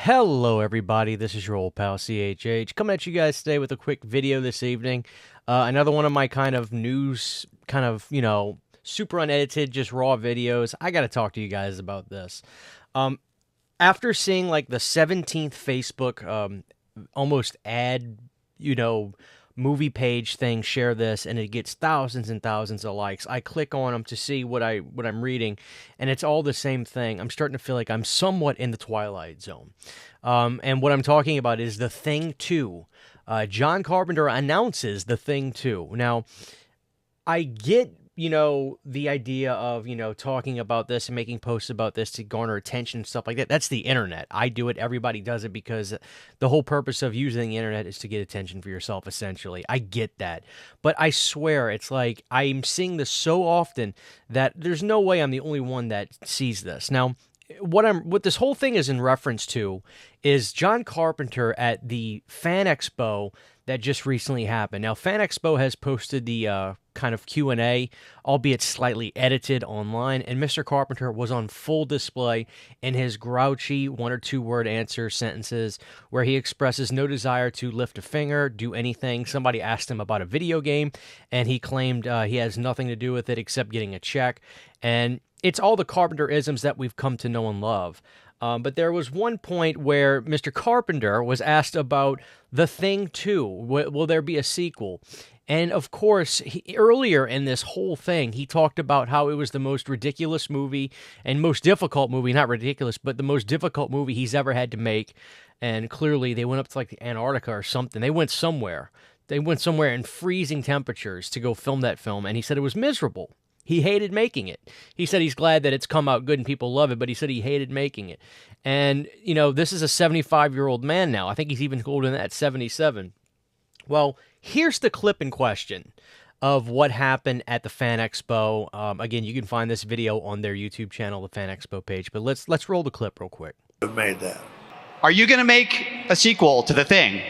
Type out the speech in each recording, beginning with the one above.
Hello, everybody. This is your old pal CHH coming at you guys today with a quick video this evening. Another one of my kind of news, super unedited, just raw videos. I got to talk to you guys about this. Um, After seeing like the 17th Facebook almost ad, you know, movie page thing share this and it gets thousands and thousands of likes. I click on them to see what I'm reading, and it's all the same thing. I'm starting to feel like I'm somewhat in the Twilight Zone. And what I'm talking about is The Thing 2. John Carpenter announces The Thing 2. Now, I get, the idea of, talking about this and making posts about this to garner attention and stuff like that. That's the internet. I do it. Everybody does it because the whole purpose of using the internet is to get attention for yourself, essentially. I get that. But I swear, it's like I'm seeing this so often that there's no way I'm the only one that sees this. Now, what this whole thing is in reference to is John Carpenter at the Fan Expo that just recently happened. Now, Fan Expo has posted the kind of Q&A, albeit slightly edited online, and Mr. Carpenter was on full display in his grouchy one or two word answer sentences where he expresses no desire to lift a finger, do anything. Somebody asked him about a video game, and he claimed he has nothing to do with it except getting a check. And it's all the Carpenter-isms that we've come to know and love. But there was one point where Mr. Carpenter was asked about The Thing 2. Will there be a sequel? And of course, earlier in this whole thing, he talked about how it was the most ridiculous movie and most difficult movie, not ridiculous, but the most difficult movie he's ever had to make. And clearly, they went up to like Antarctica or something. They went somewhere. They went somewhere in freezing temperatures to go film that film. And he said it was miserable. He hated making it. He said he's glad that it's come out good and people love it, but he said he hated making it. And, this is a 75-year-old man now. I think he's even older than that, 77. Well, here's the clip in question of what happened at the Fan Expo. Again, you can find this video on their YouTube channel, the Fan Expo page. But let's roll the clip real quick. Have made that. Are you going to make a sequel to The Thing?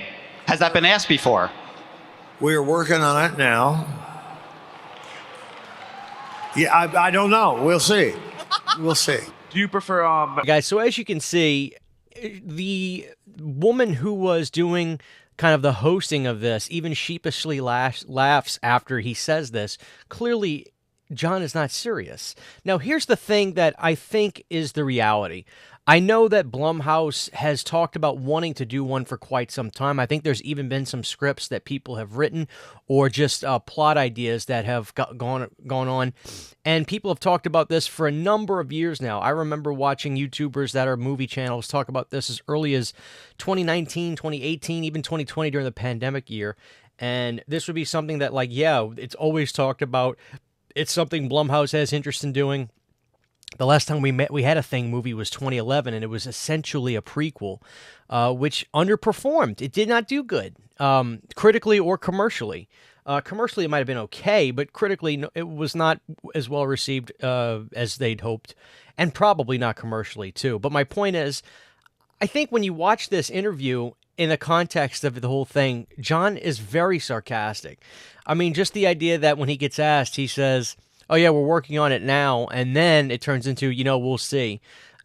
Has that been asked before? We are working on it now. Yeah, I don't know. We'll see. We'll see. Do you prefer Guys, so as you can see, the woman who was doing kind of the hosting of this even sheepishly laughs after he says this. Clearly, John is not serious. Now, here's the thing that I think is the reality. I know that Blumhouse has talked about wanting to do one for quite some time. I think there's even been some scripts that people have written or just plot ideas that have gone on. And people have talked about this for a number of years now. I remember watching YouTubers that are movie channels talk about this as early as 2019, 2018, even 2020 during the pandemic year. And this would be something that, it's always talked about. It's something Blumhouse has interest in doing. The last time we had a Thing movie was 2011, and it was essentially a prequel, which underperformed. It did not do good, critically or commercially. Commercially, it might have been okay, but critically, it was not as well received as they'd hoped, and probably not commercially, too. But my point is, I think when you watch this interview in the context of the whole thing, John is very sarcastic. I mean, just the idea that when he gets asked, he says, "Oh yeah, we're working on it now," and then it turns into, we'll see.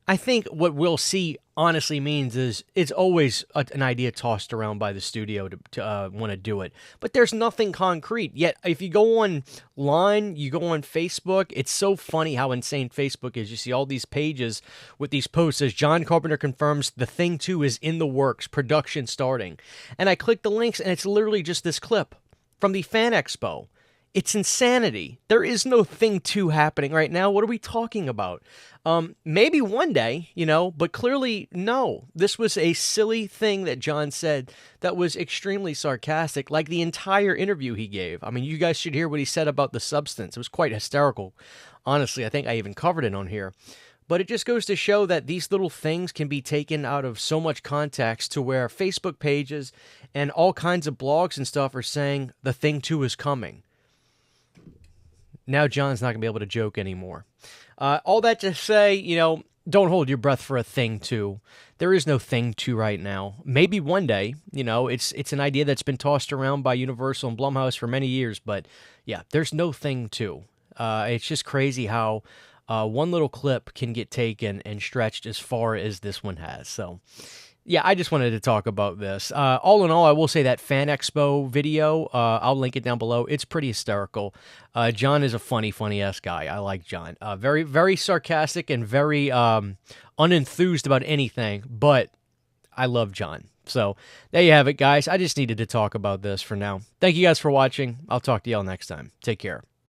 I think what we'll see honestly means is it's always an idea tossed around by the studio to want to do it. But there's nothing concrete. Yet, if you go online, you go on Facebook, it's so funny how insane Facebook is. You see all these pages with these posts as John Carpenter confirms The Thing 2 is in the works, production starting. And I click the links, and it's literally just this clip from the Fan Expo. It's insanity. There is no Thing 2 happening right now. What are we talking about? Maybe one day, but clearly no. This was a silly thing that John said that was extremely sarcastic, like the entire interview he gave. I mean, you guys should hear what he said about the substance. It was quite hysterical. Honestly, I think I even covered it on here. But it just goes to show that these little things can be taken out of so much context to where Facebook pages and all kinds of blogs and stuff are saying The Thing 2 is coming. Now John's not going to be able to joke anymore. All that to say, don't hold your breath for a Thing 2. There is no Thing 2 right now. Maybe one day, it's an idea that's been tossed around by Universal and Blumhouse for many years, but yeah, there's no Thing 2. It's just crazy how one little clip can get taken and stretched as far as this one has. So yeah, I just wanted to talk about this. All in all, I will say that Fan Expo video, I'll link it down below. It's pretty hysterical. John is a funny ass guy. I like John. Very, very sarcastic and very unenthused about anything, but I love John. So there you have it, guys. I just needed to talk about this for now. Thank you guys for watching. I'll talk to y'all next time. Take care.